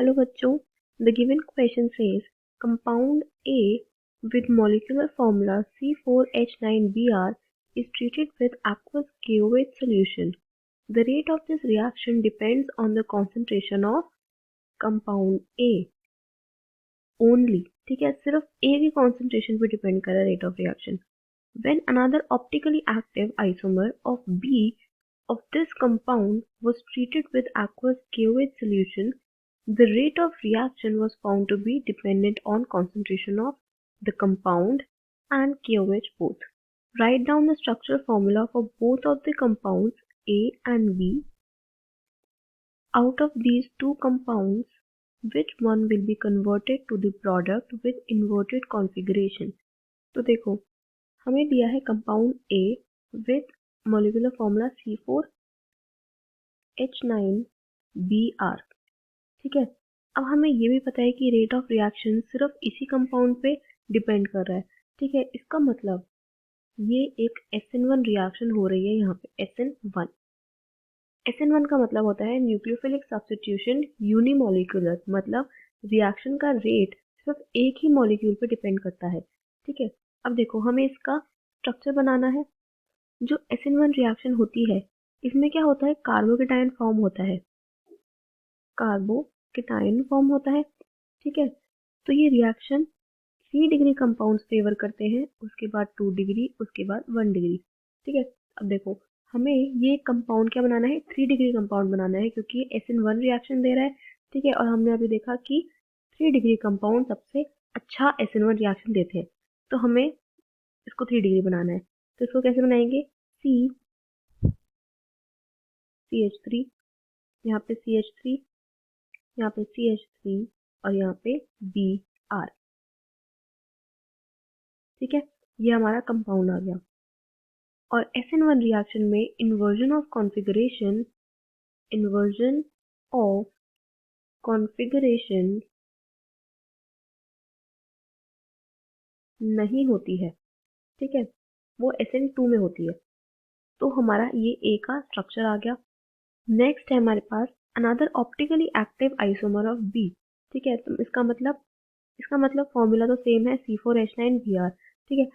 Hello बच्चों, the given question says compound A with molecular formula C4H9Br is treated with aqueous KOH solution. The rate of this reaction depends on the concentration of compound A only. ठीक है, सिर्फ A की concentration पे depend कर रहा है rate of reaction. When another optically active isomer of B of this compound was treated with aqueous KOH solution, the rate of reaction was found to be dependent on concentration of the compound and KOH both. Write down the structural formula for both of the compounds A and B. Out of these two compounds, which one will be converted to the product with inverted configuration? तो देखो, हमें दिया है compound A with molecular formula C4H9Br. ठीक है, अब हमें ये भी पता है कि रेट ऑफ रिएक्शन सिर्फ इसी कंपाउंड पे डिपेंड कर रहा है. ठीक है, इसका मतलब ये एक SN1 रिएक्शन हो रही है यहाँ पे. SN1 का मतलब होता है न्यूक्लियोफिलिक सब्स्टिट्यूशन यूनिमोलिकुलर, मतलब रिएक्शन का रेट सिर्फ एक ही मॉलिक्यूल पे डिपेंड करता है. ठीक है, अब देखो हमें इसका स्ट्रक्चर बनाना है. जो SN1 रिएक्शन होती है इसमें क्या होता है, कार्बोकेटायन फॉर्म होता है. कार्बोकेटायन फॉर्म होता है. ठीक है, तो ये रिएक्शन 3 डिग्री कंपाउंड्स फेवर करते हैं, उसके बाद 2 डिग्री, उसके बाद 1 डिग्री. ठीक है, अब देखो हमें ये कंपाउंड क्या बनाना है, 3 डिग्री कंपाउंड बनाना है क्योंकि ये SN1 रिएक्शन दे रहा है. ठीक है, और हमने अभी देखा कि 3 डिग्री कंपाउंड सबसे अच्छा SN1 रिएक्शन देते हैं, तो हमें इसको 3 डिग्री बनाना है. तो इसको कैसे बनाएंगे, CH3, यहाँ पे CH3, यहाँ पे CH3 और यहाँ पे Br. ठीक है, ये हमारा कंपाउंड आ गया. और SN1 रिएक्शन में इन्वर्जन ऑफ कॉन्फ़िगरेशन नहीं होती है. ठीक है, वो SN2 में होती है. तो हमारा ये A का स्ट्रक्चर आ गया. नेक्स्ट है हमारे पास another optically active isomer of B. ठीक है, तो इसका मतलब फॉर्मूला तो सेम है, C4H9Br. ठीक है,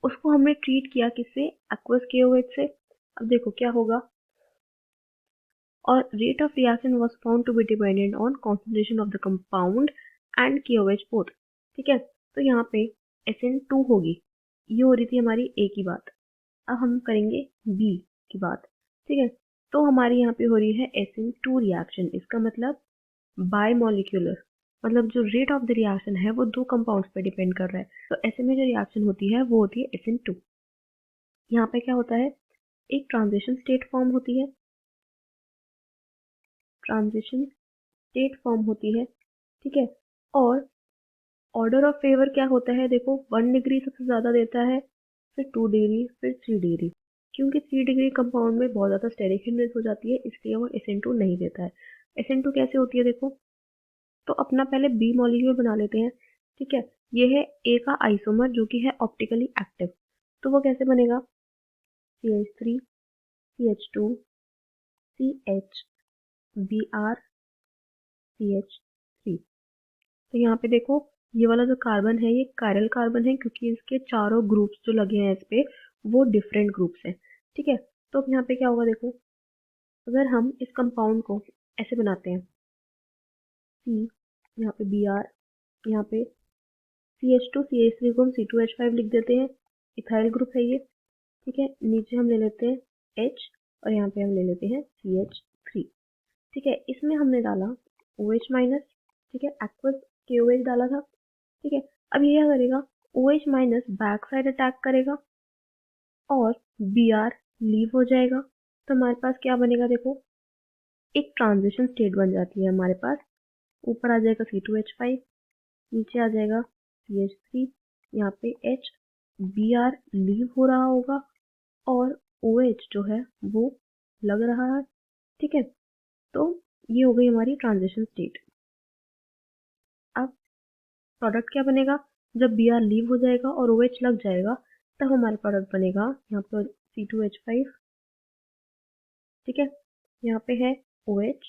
उसको हमने ट्रीट किया किससे, एक्वस KOH से. अब देखो क्या होगा, और rate of reaction was found to be dependent on concentration of the compound and KOH both. ठीक है, तो यहाँ पे SN2 होगी. ये हो रही थी हमारी A की बात. अब हम करेंगे B की बात. ठीक है, तो हमारी यहाँ पे हो रही है SN2 रिएक्शन. इसका मतलब बाय मॉलिक्यूलर, मतलब जो रेट ऑफ द रिएक्शन है वो दो कंपाउंड्स पे डिपेंड कर रहा है. तो ऐसे में जो रिएक्शन होती है वो होती है SN2. यहाँ पे क्या होता है, एक ट्रांजिशन स्टेट फॉर्म होती है. ठीक है, और ऑर्डर ऑफ फेवर क्या होता है, देखो 1 डिग्री सबसे ज़्यादा देता है, फिर 2 डिग्री, फिर 3 डिग्री. क्योंकि 3 डिग्री कंपाउंड में बहुत ज़्यादा स्टेरिक हिंड्रेंस हो जाती है, इसलिए वो SN2 नहीं देता है. SN2 कैसे होती है देखो, तो अपना पहले B मॉलिक्यूल बना लेते हैं. ठीक है, ये है A का आइसोमर जो कि है ऑप्टिकली एक्टिव. तो वो कैसे बनेगा, CH3, CH2, CH, Br, CH3. तो यहाँ पे देखो ये वाला जो कार्बन है ये कायरल कार्बन है क्योंकि इसके चारों ग्रुप्स जो लगे हैं इस पे वो डिफरेंट ग्रुप्स हैं. ठीक है, तो अब यहाँ पे क्या होगा देखो, अगर हम इस कंपाउंड को ऐसे बनाते हैं, C, यहाँ पे Br, यहाँ पे CH2, CH3 को हम C2H5 लिख देते हैं, इथाइल ग्रुप है ये. ठीक है, नीचे हम ले लेते हैं H और यहाँ पे हम ले लेते हैं CH3. ठीक है, इसमें हमने डाला OH माइनस. ठीक है, एक्वस KOH डाला था. ठीक है, अब ये क्या करेगा, OH minus back side attack करेगा और Br लीव हो जाएगा. तो हमारे पास क्या बनेगा देखो, एक ट्रांजिशन स्टेट बन जाती है हमारे पास. ऊपर आ जाएगा C2H5, नीचे आ जाएगा CH3, यहाँ पे H, Br लीव हो रहा होगा और OH जो है वो लग रहा है. ठीक है, तो ये हो गई हमारी ट्रांजिशन स्टेट. अब प्रोडक्ट क्या बनेगा, जब Br लीव हो जाएगा और OH लग जाएगा तब हमारा प्रोडक्ट बनेगा यहाँ पर C2H5. ठीक है, यहाँ पे है OH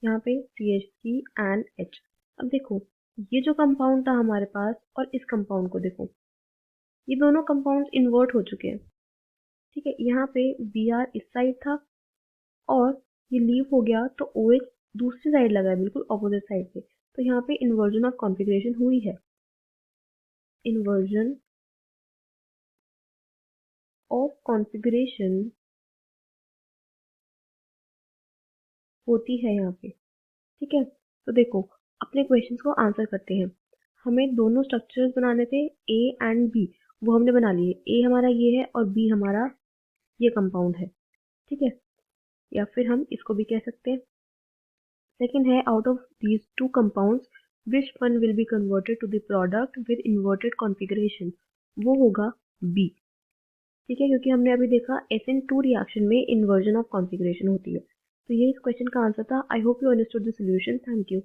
यहाँ पे CH3 and H। अब देखो ये जो कंपाउंड था हमारे पास और इस कंपाउंड को देखो, ये दोनों कंपाउंड्स इन्वर्ट हो चुके हैं। ठीक है, यहाँ पे Br इस साइड था और ये लीव हो गया तो OH दूसरी साइड लगा है, बिल्कुल ऑपोजिट साइड पे। तो यहाँ पे इन्वर्जन ऑफ कॉन्फ़िगरेशन हुई है, इन्वर्जन ऑफ कॉन्फ़िगरेशन होती है यहाँ पे। ठीक है, तो देखो अपने क्वेश्चंस को आंसर करते हैं। हमें दोनों स्ट्रक्चर्स बनाने थे A एंड B, वो हमने बना लिए। A हमारा ये है और B हमारा ये कंपाउंड है। ठीक है, या फिर हम इसको भी कह सकते हैं। सेकंड है, out of these two compounds which one will be converted to the product with inverted configuration, वो होगा B। ठीक है, क्योंकि हमने अभी देखा SN2 रिएक्शन में इन्वर्जन ऑफ कॉन्फ़िगरेशन होती है। तो ये इस क्वेश्चन का आंसर था। I hope you understood the solution. Thank you.